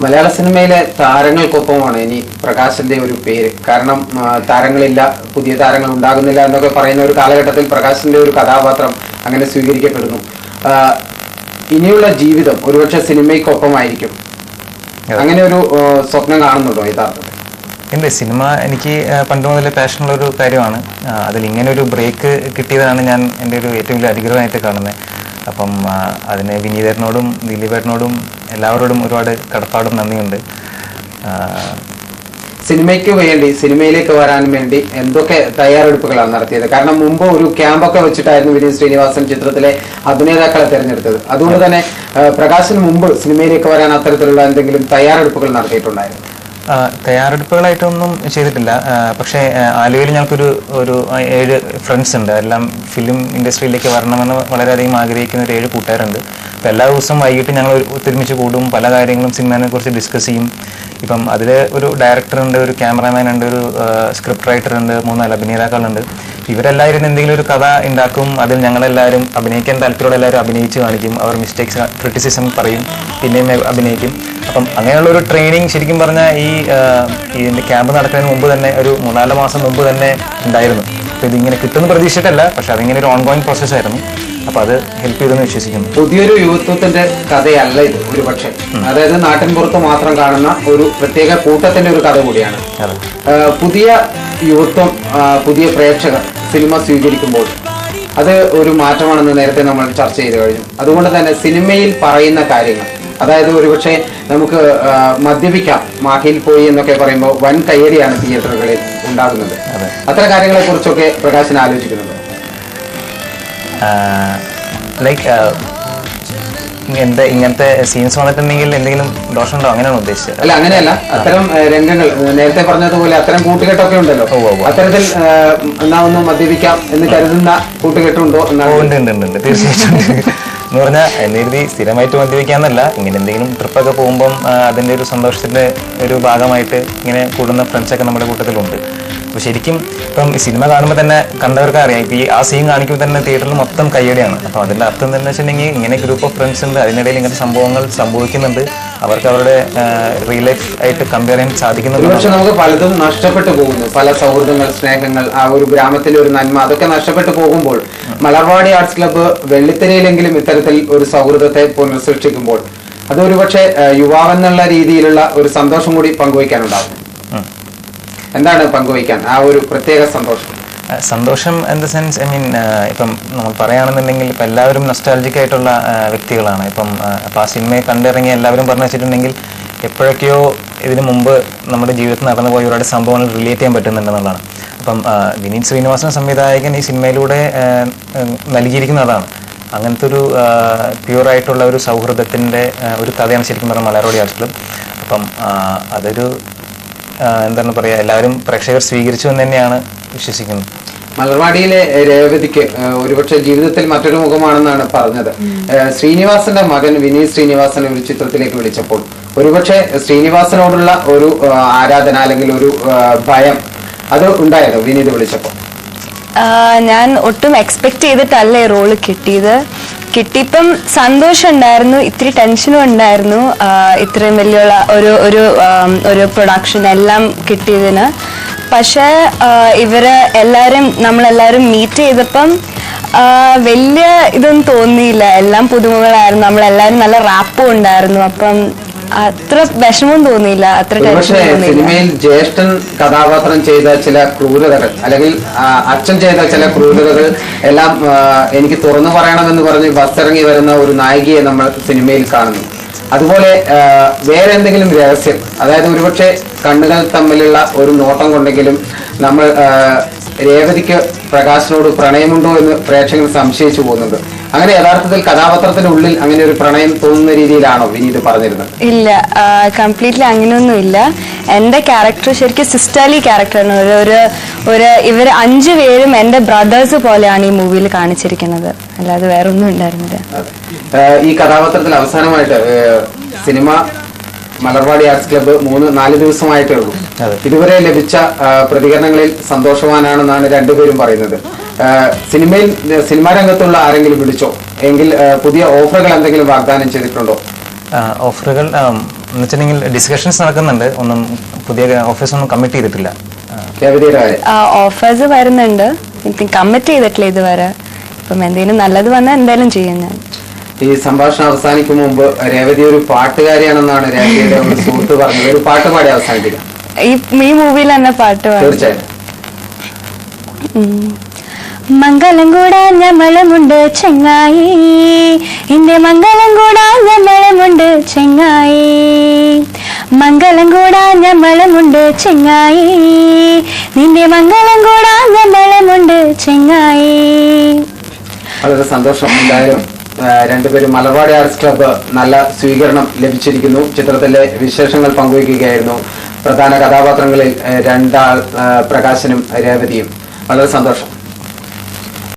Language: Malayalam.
മലയാള സിനിമയിലെ താരങ്ങൾക്കൊപ്പമാണ് ഇനി പ്രകാശിന്റെ ഒരു പേര്. കാരണം താരങ്ങളില്ല, പുതിയ താരങ്ങൾ ഉണ്ടാകുന്നില്ല എന്നൊക്കെ പറയുന്ന ഒരു കാലഘട്ടത്തിൽ പ്രകാശിന്റെ ഒരു കഥാപാത്രം അങ്ങനെ സ്വീകരിക്കപ്പെടുന്നു. ഇനിയുള്ള ജീവിതം ഒരുപക്ഷെ സിനിമയ്ക്കൊപ്പമായിരിക്കും. അങ്ങനെ ഒരു സ്വപ്നം കാണുന്നുണ്ടോ യഥാർത്ഥത്തിൽ? എൻ്റെ സിനിമ എനിക്ക് പണ്ട് മുതലേ പാഷനുള്ള ഒരു കാര്യമാണ്. അതിൽ ഇങ്ങനെ ഒരു ബ്രേക്ക് കിട്ടിയതാണ് ഞാൻ എൻ്റെ ഒരു ഏറ്റവും വലിയ അനുഗ്രഹമായിട്ട് കാണുന്നത്. അപ്പം അതിന് വിനീതേട്ടനോടും ദിലീപേട്ടനോടും എല്ലാവരോടും ഒരുപാട് കടപ്പാടും നന്ദിയുണ്ട്. സിനിമയ്ക്ക് വേണ്ടി, സിനിമയിലേക്ക് വരാൻ വേണ്ടി എന്തൊക്കെ തയ്യാറെടുപ്പുകളാണ് നടത്തിയത്? കാരണം മുമ്പ് ഒരു ക്യാമ്പൊക്കെ വെച്ചിട്ടായിരുന്നു വിനീത് ശ്രീനിവാസൻ ചിത്രത്തിലെ അഭിനേതാക്കളെ തിരഞ്ഞെടുത്തത്. അതുകൊണ്ട് തന്നെ പ്രകാശിന് മുമ്പ് സിനിമയിലേക്ക് വരാൻ അത്തരത്തിലുള്ള എന്തെങ്കിലും തയ്യാറെടുപ്പുകൾ നടത്തിയിട്ടുണ്ടായിരുന്നു? തയ്യാറെടുപ്പുകളായിട്ടൊന്നും ചെയ്തിട്ടില്ല. പക്ഷേ ആലുവയിൽ ഞങ്ങൾക്കൊരു 7 ഫ്രണ്ട്സ് ഉണ്ട്. എല്ലാം ഫിലിം ഇൻഡസ്ട്രിയിലേക്ക് വരണമെന്ന് വളരെയധികം ആഗ്രഹിക്കുന്ന ഒരു 7 കൂട്ടുകാരുണ്ട്. അപ്പോൾ എല്ലാ ദിവസവും വൈകിട്ട് ഞങ്ങൾ ഒത്തൊരുമിച്ച് കൂടും, പല കാര്യങ്ങളും സിനിമയെ കുറിച്ച് ഡിസ്കസ് ചെയ്യും. ഇപ്പം അതിൽ ഒരു ഡയറക്ടറുണ്ട്, ഒരു ക്യാമറാമാൻ ഉണ്ട്, ഒരു സ്ക്രിപ്റ്റ് റൈറ്റർ ഉണ്ട്, 3-4 അഭിനേതാക്കളുണ്ട്. ഇവരെല്ലാവരും എന്തെങ്കിലും ഒരു കഥ ഉണ്ടാക്കും. അതിൽ ഞങ്ങളെല്ലാവരും അഭിനയിക്കാൻ താല്പര്യമുള്ള എല്ലാവരും അഭിനയിച്ച് കാണിക്കും. അവർ മിസ്റ്റേക്സ്, ക്രിറ്റിസിസം പറയും, പിന്നെയും അഭിനയിക്കും. അപ്പം അങ്ങനെയുള്ള ഒരു ട്രെയിനിങ് ശരിക്കും പറഞ്ഞാൽ ഇതിൻ്റെ ക്യാമ്പ് നടക്കുന്നതിന് മുമ്പ് തന്നെ ഒരു 3-4 മാസം മുമ്പ് തന്നെ ഉണ്ടായിരുന്നു. അപ്പോൾ ഇതിങ്ങനെ കിട്ടുന്ന പ്രതീക്ഷിച്ചിട്ടല്ല, പക്ഷെ അതിങ്ങനെ ഒരു ഓൺഗോയിങ് പ്രോസസ്സായിരുന്നു. അപ്പോൾ അത് ഹെൽപ്പ് ചെയ്തെന്ന് വിശ്വസിക്കുന്നു. പുതിയൊരു യുവത്വത്തിന്റെ കഥയല്ല ഇത് ഒരുപക്ഷെ. അതായത് നാട്ടിൻപുറത്ത് മാത്രം കാണുന്ന ഒരു പ്രത്യേക കൂട്ടത്തിന്റെ ഒരു കഥ കൂടിയാണ്. പുതിയ യുവത്വം, പുതിയ പ്രേക്ഷകർ സിനിമ സ്വീകരിക്കുമ്പോൾ അത് ഒരു മാറ്റമാണെന്ന് നേരത്തെ നമ്മൾ ചർച്ച ചെയ്ത് കഴിഞ്ഞു. അതുകൊണ്ട് തന്നെ സിനിമയിൽ പറയുന്ന കാര്യങ്ങൾ, അതായത് ഒരുപക്ഷെ നമുക്ക് മദ്യപിക്കാം മാഹിയിൽ പോയി എന്നൊക്കെ പറയുമ്പോൾ വൻ കയ്യടിയാണ് തിയേറ്ററുകളിൽ ഉണ്ടാകുന്നത്. അത്തരം കാര്യങ്ങളെ കുറിച്ചൊക്കെ പ്രകാശിന് ആലോചിക്കുന്നുണ്ടോ? ഇങ്ങനത്തെ സീൻസ് വന്നിട്ടുണ്ടെങ്കിൽ എന്തെങ്കിലും ദോഷമുണ്ടോ, അങ്ങനെയാണ് ഉദ്ദേശിച്ചത്? അല്ല, അങ്ങനെയല്ല. അത്തരം രംഗങ്ങൾ നേരത്തെ പറഞ്ഞതുപോലെ അത്തരം കൂട്ടുകെട്ടൊക്കെ ഉണ്ടല്ലോ. അത്തരത്തിൽ എന്നാ ഒന്ന് മദ്യപിക്കാം എന്ന് കരുതുന്ന കൂട്ടുകെട്ടുണ്ടോ? ഉണ്ട്, തീർച്ചയായിട്ടും. എന്ന് പറഞ്ഞാൽ എന്നെഴുതി സ്ഥിരമായിട്ട് മദ്യപിക്കാന്നല്ല, ഇങ്ങനെ എന്തെങ്കിലും ട്രിപ്പൊക്കെ പോകുമ്പം അതിൻ്റെ ഒരു സന്തോഷത്തിൻ്റെ ഒരു ഭാഗമായിട്ട് ഇങ്ങനെ കൂടുന്ന ഫ്രണ്ട്സൊക്കെ നമ്മുടെ കൂട്ടത്തിലുണ്ട്. അപ്പോൾ ശരിക്കും ഇപ്പം സിനിമ കാണുമ്പോൾ തന്നെ കണ്ടവർക്ക് അറിയാം, ഇപ്പം ആ സീൻ കാണിക്കുമ്പോൾ തന്നെ തിയേറ്ററിൽ മൊത്തം കയ്യടിയാണ്. അപ്പോൾ അതിൻ്റെ അർത്ഥം എന്താണെന്ന് വെച്ചിട്ടുണ്ടെങ്കിൽ ഇങ്ങനെ ഗ്രൂപ്പ് ഓഫ് ഫ്രണ്ട്സ് ഉണ്ട്, അതിനിടയിൽ ഇങ്ങനത്തെ സംഭവങ്ങൾ സംഭവിക്കുന്നുണ്ട്, അവർക്ക് അവരുടെ റിയൽ ലൈഫ് ആയിട്ട് കമ്പയർ ചെയ്യാൻ സാധിക്കുന്നുണ്ട്. പക്ഷെ നമുക്ക് പലതും നഷ്ടപ്പെട്ടു പോകുന്നു, പല സൗഹൃദങ്ങൾ, സ്നേഹങ്ങൾ, ആ ഒരു ഗ്രാമത്തിലെ ഒരു നന്മ, അതൊക്കെ നഷ്ടപ്പെട്ടു പോകുമ്പോൾ മലർവാടി ആർട്സ് ക്ലബ്ബ് വെള്ളിത്തിരയിലെങ്കിലും ഇത്തരത്തിൽ ഒരു സൗഹൃദത്തെ പുനഃസൃഷ്ടിക്കുമ്പോൾ അത് ഒരുപക്ഷെ യുവാവെന്നുള്ള രീതിയിലുള്ള ഒരു സന്തോഷം കൂടി പങ്കുവയ്ക്കാനുണ്ടാവും. എന്താണ് പങ്കുവയ്ക്കാൻ ആ ഒരു പ്രത്യേക സന്തോഷം in the sense, I mean ഇപ്പം നമ്മൾ പറയുകയാണെന്നുണ്ടെങ്കിൽ ഇപ്പം എല്ലാവരും നൊസ്റ്റാൾജിക് ആയിട്ടുള്ള വ്യക്തികളാണ്. ഇപ്പം ആ സിനിമയെ കണ്ടിറങ്ങി എല്ലാവരും പറഞ്ഞു വെച്ചിട്ടുണ്ടെങ്കിൽ എപ്പോഴൊക്കെയോ ഇതിനു മുമ്പ് നമ്മുടെ ജീവിതത്തിൽ നടന്നു പോയ ഒരുപാട് സംഭവങ്ങൾ റിലേറ്റ് ചെയ്യാൻ പറ്റുന്നുണ്ടെന്നുള്ളതാണ്. അപ്പം വിനീത് ശ്രീനിവാസൻ സംവിധായകൻ ഈ സിനിമയിലൂടെ നൽകിയിരിക്കുന്നതാണ്. അങ്ങനത്തെ ഒരു പ്യൂറായിട്ടുള്ള ഒരു സൗഹൃദത്തിൻ്റെ ഒരു കഥയാണ് ശരിക്കും പറഞ്ഞാൽ മലർവാടി ആർട്സ് ക്ലബ്ബ്. അപ്പം അതൊരു എന്താണ് പറയുക, എല്ലാവരും പ്രേക്ഷകർ സ്വീകരിച്ചു എന്ന് തന്നെയാണ് വിശ്വസിക്കുന്നത്. മലർവാടിയിലെ രേവതിക്ക് ഒരുപക്ഷെ ജീവിതത്തിൽ മറ്റൊരു മുഖമാണെന്നാണ് പറഞ്ഞത്. ശ്രീനിവാസന്റെ മകൻ വിനീത് ശ്രീനിവാസൻ ഒരു ചിത്രത്തിലേക്ക് വിളിച്ചപ്പോൾ ഒരുപക്ഷെ ശ്രീനിവാസനോടുള്ള ഒരു ആരാധന അല്ലെങ്കിൽ ഒരു ഭയം അത് ഉണ്ടായിരുന്നു വിനീത് വിളിച്ചപ്പോൾ? ഞാൻ ഒട്ടും എക്സ്പെക്ട് ചെയ്തിട്ടല്ല ഈ റോള് കിട്ടിയപ്പം സന്തോഷം ഉണ്ടായിരുന്നു, ഇത്തിരി ടെൻഷനും ഉണ്ടായിരുന്നു. ഇത്രയും വലിയുള്ള ഒരു പ്രൊഡക്ഷൻ എല്ലാം കിട്ടിയതിന്. പക്ഷേ നമ്മളെല്ലാവരും മീറ്റ് ചെയ്തപ്പം വലിയ ഇതൊന്നും തോന്നിയില്ല. എല്ലാം പുതുമുകളായിരുന്നു, നമ്മളെല്ലാവരും നല്ല റാപ്പും ഉണ്ടായിരുന്നു. അപ്പം അത്ര വിഷമം തോന്നിയില്ല, അത്ര ടെൻഷൻ തോന്നിയില്ല. സിനിമയിൽ ജ്യേഷ്ഠൻ കഥാപാത്രം ചെയ്ത ചില ക്രൂരതകൾ അല്ലെങ്കിൽ അച്ഛൻ ചെയ്ത ചില ക്രൂരതകൾ എല്ലാം എനിക്ക് തുറന്നു പറയണമെന്ന് പറഞ്ഞ് ബസ്സിറങ്ങി വരുന്ന ഒരു നായികയെ നമ്മൾ സിനിമയിൽ കാണുന്നു. അതുപോലെ വേറെ എന്തെങ്കിലും രഹസ്യം, അതായത് ഒരുപക്ഷെ കണ്ണുകൾ തമ്മിലുള്ള ഒരു നോട്ടം കൊണ്ടെങ്കിലും നമ്മൾ രേവതിക്ക് പ്രകാശിനോട് പ്രണയമുണ്ടോ എന്ന് പ്രേക്ഷകർ സംശയിച്ചു പോകുന്നുണ്ട്. അങ്ങനെ യഥാർത്ഥത്തിൽ കഥാപാത്രത്തിനുള്ളിൽ അങ്ങനെ ഒരു പ്രണയം തോന്നുന്ന രീതിയിലാണോ വിനീത് പറഞ്ഞിരുന്നത്? ഇല്ല, കംപ്ലീറ്റ്ലി അങ്ങനെയൊന്നും ഇല്ല. എന്റെ ക്യാരക്ടർ ശരിക്കും സിസ്റ്റർലി ക്യാരക്ടറാണ്. ഇവർ 5 പേരും എന്റെ ബ്രദേഴ്സ് പോലെയാണ് ഈ മൂവിയിൽ കാണിച്ചിരിക്കുന്നത്, അല്ലാതെ വേറെ ഒന്നും ഉണ്ടായിരുന്നില്ല. ഈ കഥാപാത്രത്തിൽ അവസാനമായിട്ട് സിനിമ മലർവാടി ആർട്സ് ക്ലബ്ബ് 3-4 ദിവസമായിട്ടേ ഉള്ളൂ. ഇതുവരെ ലഭിച്ച പ്രതികരണങ്ങളിൽ സന്തോഷവാനാണെന്നാണ് രണ്ടുപേരും പറയുന്നത്. സിനിമാ രംഗത്തുള്ള ആരെങ്കിലും വിളിച്ചോ, എങ്കിൽ പുതിയ ഓഫറുകൾ എന്തെങ്കിലും വാഗ്ദാനം ചെയ്തിട്ടുണ്ടോ? ഓഫറുകൾ എന്ന് വെച്ചിട്ടുണ്ടെങ്കിൽ ഡിസ്കഷൻസ് നടക്കുന്നുണ്ട്. ഒന്നും പുതിയ ഓഫേഴ്സ് ഒന്നും കമ്മിറ്റ് ചെയ്തിട്ടില്ല. ഓഫേഴ്സ് വരുന്നുണ്ട്, എനിക്ക് കമ്മിറ്റ് ചെയ്തിട്ടില്ല ഇതുവരെ. ഇപ്പം എന്തെങ്കിലും നല്ലത് വന്നാൽ എന്തായാലും ചെയ്യും ഞാൻ. ഈ സംഭാഷണം അവസാനിക്കും മുമ്പ് രേവതി ഒരു പാട്ടുകാരിയാണെന്നാണ് രേവതിയുടെ ഒരു സുഹൃത്ത് പറഞ്ഞത്. ഒരു പാട്ട് പാടി അവസാനിപ്പിക്കാം. ഈ മൂവിയിൽ തന്നെ പാട്ട് പാടും. തീർച്ചയായും. മംഗളം കൂടാൻ ഞമ്മളുമുണ്ട് ചെങ്ങായി, ഇന്റെ മംഗളം കൂടാൻ ഞമ്മളുമുണ്ട് ചെങ്ങായി, മംഗളം കൂടാൻ ഞമ്മളുമുണ്ട് ചെങ്ങായി, നിന്റെ മംഗളം കൂടാൻ ഞമ്മളുമുണ്ട് ചെങ്ങായി. വളരെ സന്തോഷം. എന്തായാലും രണ്ടുപേരും മലർവാടി ആർട്സ് ക്ലബ്ബ് നല്ല സ്വീകരണം ലഭിച്ചിരിക്കുന്നു. ചിത്രത്തിലെ വിശേഷങ്ങൾ പങ്കുവയ്ക്കുകയായിരുന്നു പ്രധാന കഥാപാത്രങ്ങളിൽ രണ്ടാൾ, പ്രകാശനും രേവതിയും. വളരെ സന്തോഷം.